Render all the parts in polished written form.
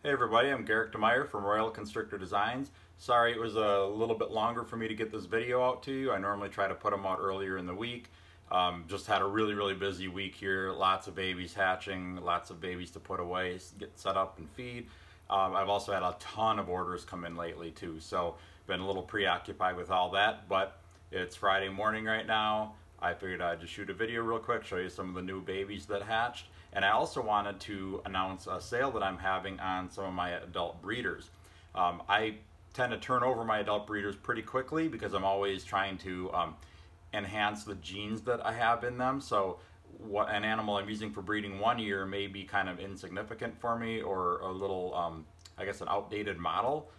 Hey everybody, I'm Garrick DeMeyer from Royal Constrictor Designs. Sorry it was a little bit longer for me to get this video out to you. I normally try to put them out earlier in the week. Just had a really busy week here. Lots of babies hatching, lots of babies to put away, get set up and feed. I've also had a ton of orders come in lately too, so been a little preoccupied with all that, but it's Friday morning right now. I figured I'd just shoot a video real quick, show you some of the new babies that hatched. And I also wanted to announce a sale that I'm having on some of my adult breeders. I tend to turn over my adult breeders pretty quickly because I'm always trying to enhance the genes that I have in them. So what an animal I'm using for breeding 1 year may be kind of insignificant for me, or a little, I guess, an outdated model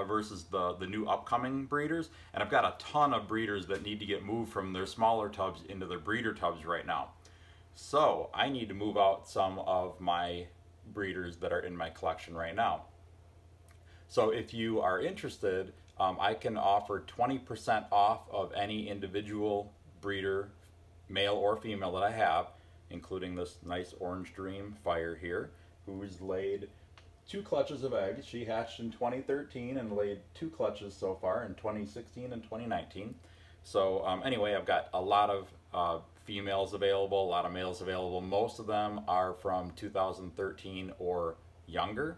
versus the new upcoming breeders. And I've got a ton of breeders that need to get moved from their smaller tubs into their breeder tubs right now. So I need to move out some of my breeders that are in my collection right now. So if you are interested, I can offer 20% off of any individual breeder, male or female, that I have, including this nice Orange Dream Fire here, who's laid 2 clutches of eggs. She hatched in 2013 and laid 2 clutches so far in 2016 and 2019. So anyway, I've got a lot of females available, a lot of males available. Most of them are from 2013 or younger.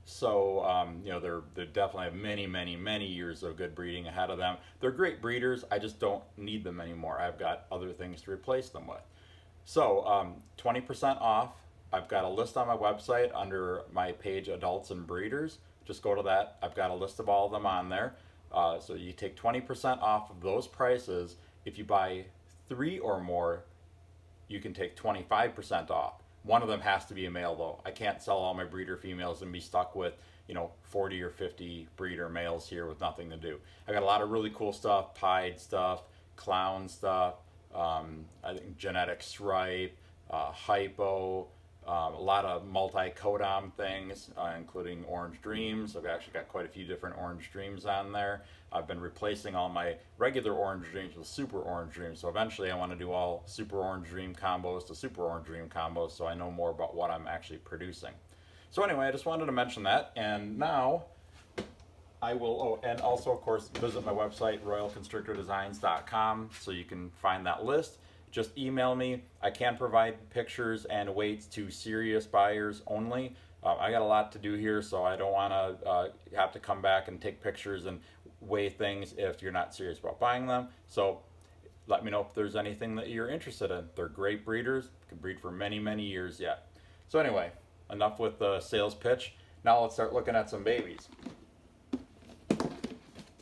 So you know, they definitely have many years of good breeding ahead of them. They're great breeders. I just don't need them anymore. I've got other things to replace them with. So 20% off. I've got a list on my website under my page Adults and Breeders. Just go to that. I've got a list of all of them on there. So you take 20% off of those prices. If you buy 3 or more, you can take 25% off. One of them has to be a male though. I can't sell all my breeder females and be stuck with, you know, 40 or 50 breeder males here with nothing to do. I got a lot of really cool stuff, pied stuff, clown stuff, I think genetic stripe, hypo, a lot of multi-codom things, including Orange Dreams. I've actually got quite a few different Orange Dreams on there. I've been replacing all my regular Orange Dreams with Super Orange Dreams. So eventually I want to do all Super Orange Dream combos to Super Orange Dream combos, so I know more about what I'm actually producing. So anyway, I just wanted to mention that. And now I will, oh, and also of course visit my website, royalconstrictordesigns.com, so you can find that list. Just email me. I can provide pictures and weights to serious buyers only. I got a lot to do here, so I don't want to have to come back and take pictures and weigh things if you're not serious about buying them. So let me know if there's anything that you're interested in. They're great breeders, can breed for many years yet. So anyway, enough with the sales pitch. Now let's start looking at some babies.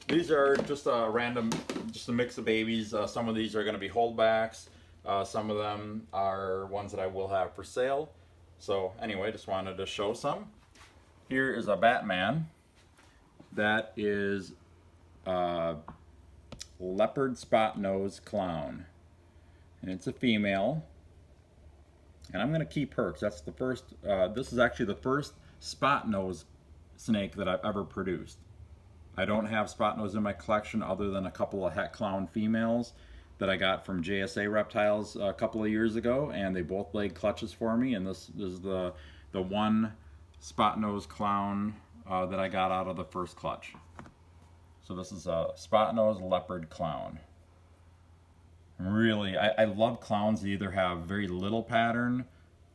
These are just a random, just a mix of babies. Some of these are going to be holdbacks. Some of them are ones that I will have for sale. So anyway, just wanted to show some. Here is a Batman. That is a Leopard spot nose clown. And it's a female. And I'm going to keep her because that's the first, this is actually the first spot nose snake that I've ever produced. I don't have spot nose in my collection other than a couple of het clown females that I got from JSA Reptiles a couple of years ago, and they both laid clutches for me. And this is the one spot nose clown that I got out of the first clutch. So this is a spot nose leopard clown. Really, I love clowns that either have very little pattern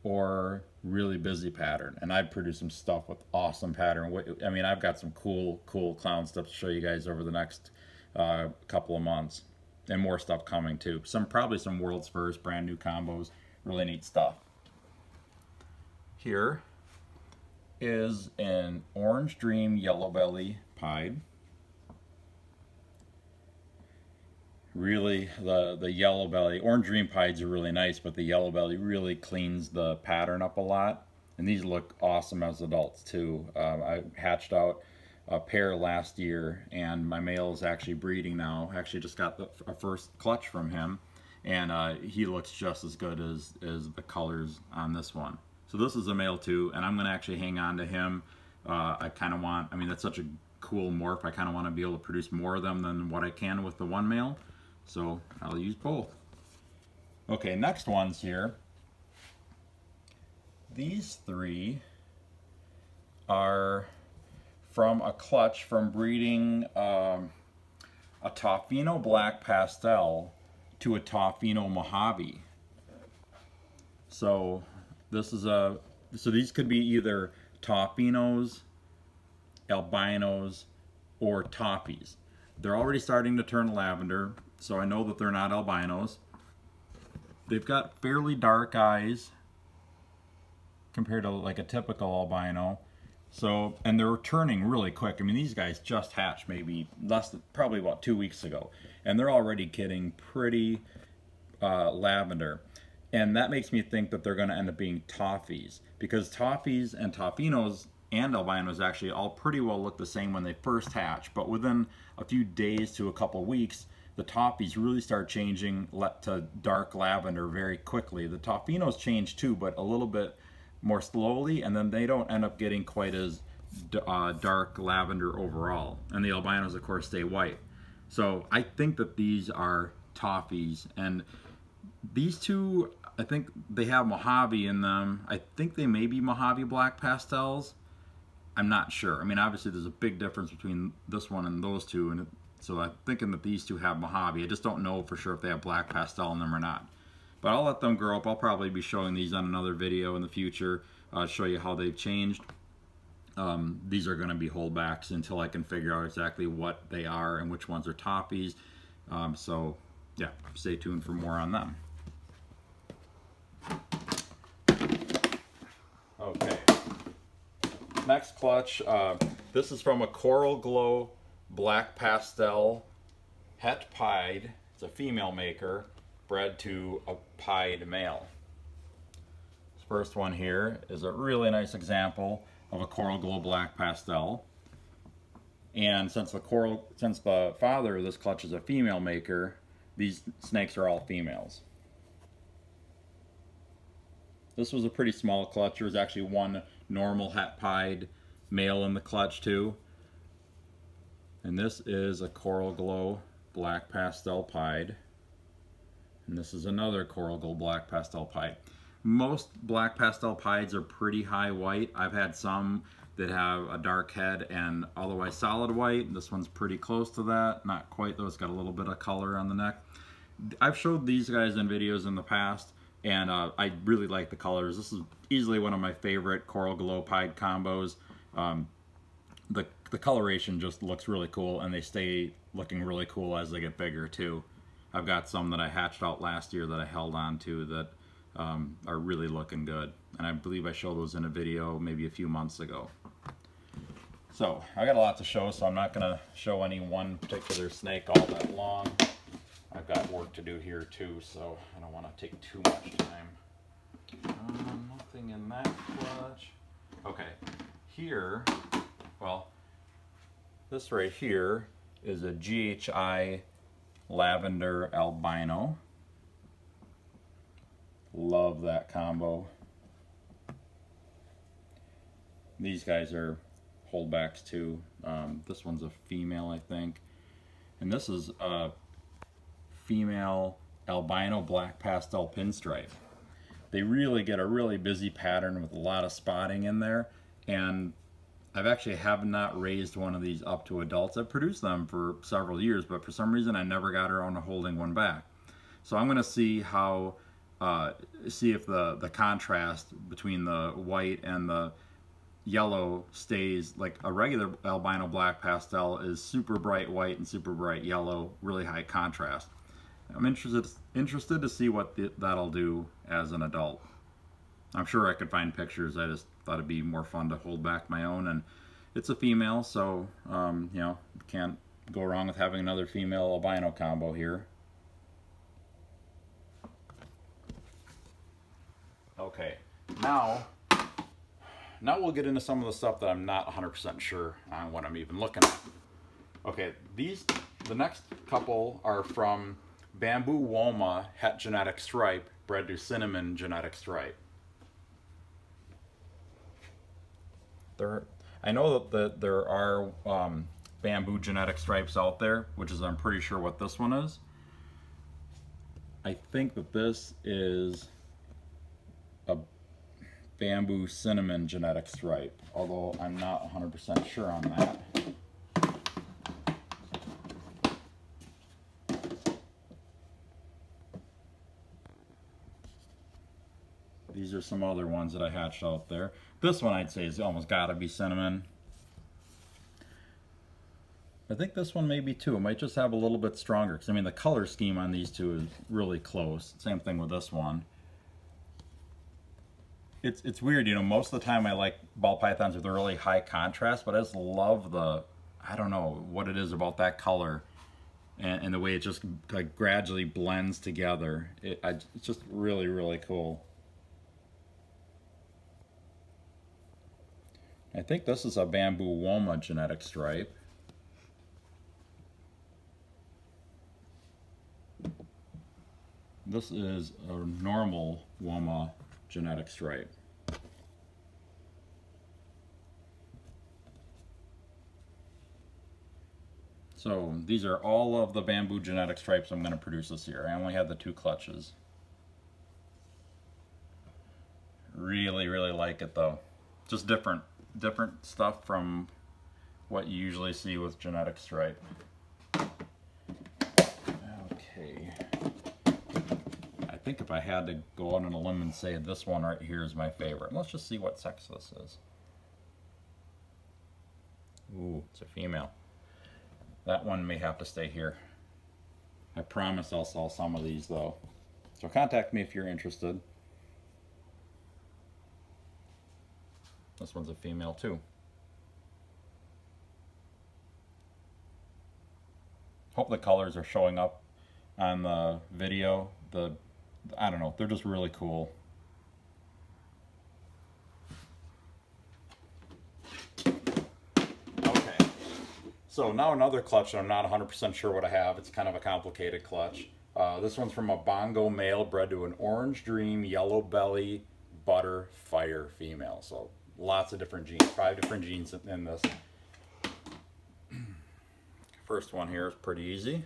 or really busy pattern, and I've produced some stuff with awesome pattern. I mean, I've got some cool clown stuff to show you guys over the next couple of months, and more stuff coming too. Probably some world's first brand new combos, really neat stuff. Here is an Orange Dream Yellow-Bellied pied. Really, the Yellow-Bellied, Orange Dream pieds are really nice, but the Yellow-Bellied really cleans the pattern up a lot. And these look awesome as adults too. I hatched out a pair last year, and my male is actually breeding now. Actually just got a first clutch from him, and he looks just as good as the colors on this one. So this is a male too, and I'm going to actually hang on to him. I kind of want, I mean, that's such a cool morph. I kind of want to be able to produce more of them than what I can with the one male. So I'll use both. Okay, next ones here. These three are from a clutch from breeding a Tofino Black Pastel to a Tofino Mojave. So this is so these could be either Tofinos, Albinos, or Toffies. They're already starting to turn lavender, so I know that they're not albinos. They've got fairly dark eyes compared to like a typical albino. So, and they're turning really quick. I mean, these guys just hatched maybe probably about 2 weeks ago, and they're already getting pretty lavender. And that makes me think that they're going to end up being Toffies, because Toffies and Tofinos and albinos actually all pretty well look the same when they first hatch, but within a few days to a couple weeks, the Toffies really start changing to dark lavender very quickly. The Tofinos change too, but a little bit more slowly, and then they don't end up getting quite as dark lavender overall. And the albinos, of course, stay white. So I think that these are Toffies, and these two, I think they have Mojave in them. I think they may be Mojave Black Pastels. I'm not sure. I mean, obviously there's a big difference between this one and those two, and so I'm thinking that these two have Mojave. I just don't know for sure if they have Black Pastel in them or not. But I'll let them grow up. I'll probably be showing these on another video in the future, show you how they've changed. These are going to be holdbacks until I can figure out exactly what they are and which ones are Toffies. So yeah, stay tuned for more on them. Okay, next clutch. This is from a Coral Glow Black Pastel Het Pied. It's a female maker, bred to a pied male. This first one here is a really nice example of a Coral Glow Black Pastel. And since the father of this clutch is a female maker, these snakes are all females. This was a pretty small clutch. There was actually one normal Het Pied male in the clutch too. And this is a Coral Glow Black Pastel Pied. And this is another Coral Glow Black Pastel Pied. Most Black Pastel Pieds are pretty high white. I've had some that have a dark head and otherwise solid white. This one's pretty close to that. Not quite though, it's got a little bit of color on the neck. I've showed these guys in videos in the past, and I really like the colors. This is easily one of my favorite Coral Glow Pied combos. The coloration just looks really cool, and they stay looking really cool as they get bigger too. I've got some that I hatched out last year that I held on to that are really looking good, and I believe I showed those in a video maybe a few months ago. So I got a lot to show, so I'm not going to show any one particular snake all that long. I've got work to do here too, so I don't want to take too much time. Nothing in that clutch. Okay, here, well, this right here is a GHI Lavender Albino. Love that combo. These guys are holdbacks too. This one's a female, I think. And this is a female Albino Black Pastel Pinstripe. They really get a really busy pattern with a lot of spotting in there, and I've actually have not raised one of these up to adults. I've produced them for several years, but for some reason I never got around to holding one back. So I'm going to see how, see if the contrast between the white and the yellow stays. Like a regular Albino Black Pastel is super bright white and super bright yellow, really high contrast. I'm interested to see what that'll do as an adult. I'm sure I could find pictures. I just thought it'd be more fun to hold back my own, and it's a female, so you know, can't go wrong with having another female albino combo here. Okay, now we'll get into some of the stuff that I'm not 100% sure on what I'm even looking at. Okay, the next couple are from Bamboo Woma Het Genetic Stripe, bred to Cinnamon Genetic Stripe. I know that there are bamboo genetic stripes out there, which is, I'm pretty sure, what this one is. I think that this is bamboo cinnamon genetic stripe, although I'm not 100% sure on that. These are some other ones that I hatched out there. This one I'd say is almost gotta be cinnamon. I think this one may be too. It might just have a little bit stronger, because I mean the color scheme on these two is really close. Same thing with this one. It's weird, you know, most of the time I like ball pythons with a really high contrast, but I just love the, I don't know what it is about that color and the way it just like gradually blends together. It's just really, really cool. I think this is a bamboo woma genetic stripe. This is a normal woma genetic stripe. So these are all of the bamboo genetic stripes I'm going to produce this year. I only had the 2 clutches. Really, really like it though. Just different stuff from what you usually see with genetic stripe. Okay. I think if I had to go out on a limb and say this one right here is my favorite. Let's just see what sex this is. Ooh, it's a female. That one may have to stay here. I promise I'll sell some of these though. So contact me if you're interested. This one's a female too. Hope the colors are showing up on the video. I don't know, they're just really cool. Okay, so now another clutch that I'm not 100% sure what I have. It's kind of a complicated clutch. This one's from a bongo male bred to an orange dream, yellow belly, butter, fire female. So lots of different genes, 5 different genes in this. First one here is pretty easy.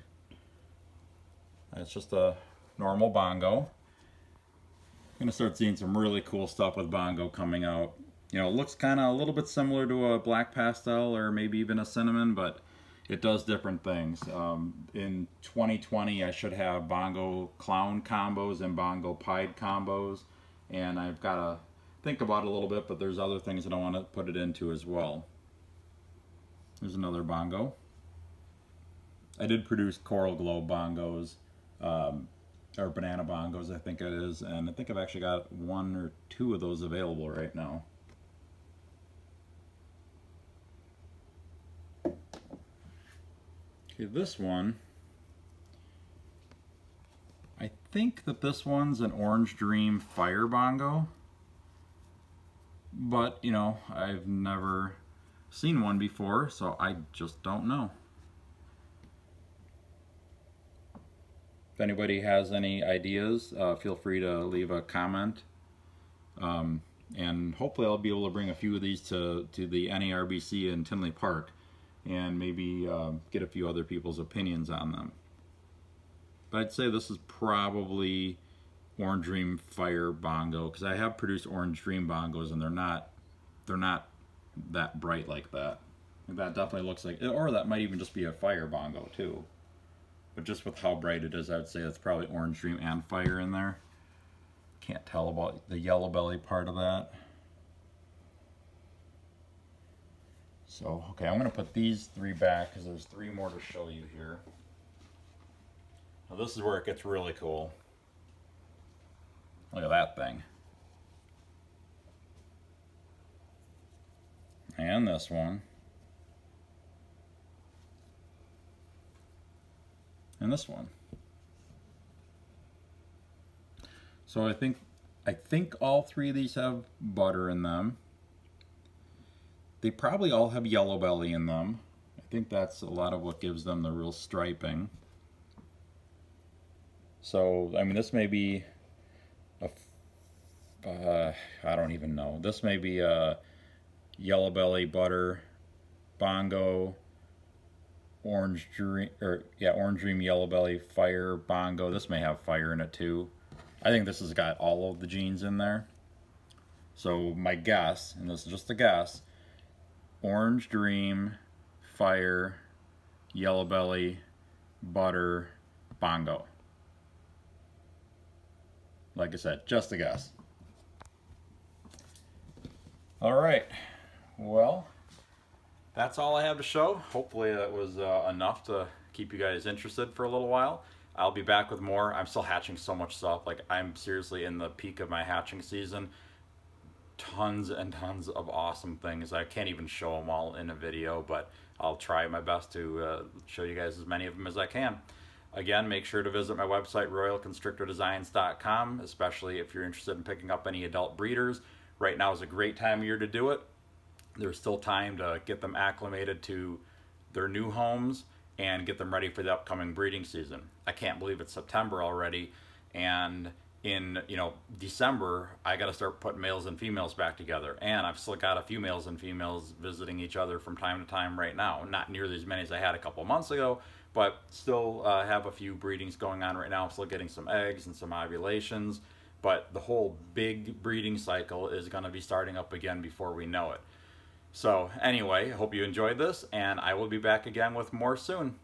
It's just a normal bongo. I'm gonna start seeing some really cool stuff with bongo coming out. You know, it looks kind of a little bit similar to a black pastel or maybe even a cinnamon, but it does different things. In 2020, I should have bongo clown combos and bongo pied combos, and I've got to think about it a little bit, but there's other things that I want to put it into as well. There's another bongo. I did produce coral globe bongos, or banana bongos I think it is, and I think I've actually got 1 or 2 of those available right now. Okay, this one, I think that this one's an Orange Dream Fire Bongo, but you know, I've never seen one before, so I just don't know. If anybody has any ideas, feel free to leave a comment, and hopefully I'll be able to bring a few of these to the NARBC in Tinley Park, and maybe get a few other people's opinions on them. But I'd say this is probably Orange Dream Fire Bongo, because I have produced Orange Dream Bongos and they're not that bright like that. That definitely looks like, or that might even just be a Fire Bongo too. But just with how bright it is, I would say that's probably Orange Dream and Fire in there. Can't tell about the Yellow-Bellied part of that. So, okay, I'm going to put these 3 back because there's 3 more to show you here. Now this is where it gets really cool. Look at that thing. And this one. And this one. So I think all 3 of these have butter in them. They probably all have yellow belly in them. I think that's a lot of what gives them the real striping. So, I mean, this may be a, I don't even know. This may be a yellow belly butter bongo, orange dream, or yeah, orange dream yellow belly fire bongo. This may have fire in it too. I think this has got all of the genes in there. So my guess, and this is just a guess, Orange Dream, Fire, Yellow Belly, Butter, Bongo. Like I said, just a guess. Alright, well, that's all I have to show. Hopefully that was enough to keep you guys interested for a little while. I'll be back with more. I'm still hatching so much stuff. Like, I'm seriously in the peak of my hatching season. Tons and tons of awesome things. I can't even show them all in a video, but I'll try my best to show you guys as many of them as I can. Again, make sure to visit my website, royalconstrictordesigns.com, especially if you're interested in picking up any adult breeders. Right now is a great time of year to do it. There's still time to get them acclimated to their new homes and get them ready for the upcoming breeding season. I can't believe it's September already, and in December I got to start putting males and females back together, and I've still got a few males and females visiting each other from time to time right now. Not nearly as many as I had a couple months ago, but still have a few breedings going on right now. I'm still getting some eggs and some ovulations, but the whole big breeding cycle is going to be starting up again before we know it. So anyway, I hope you enjoyed this, and I will be back again with more soon.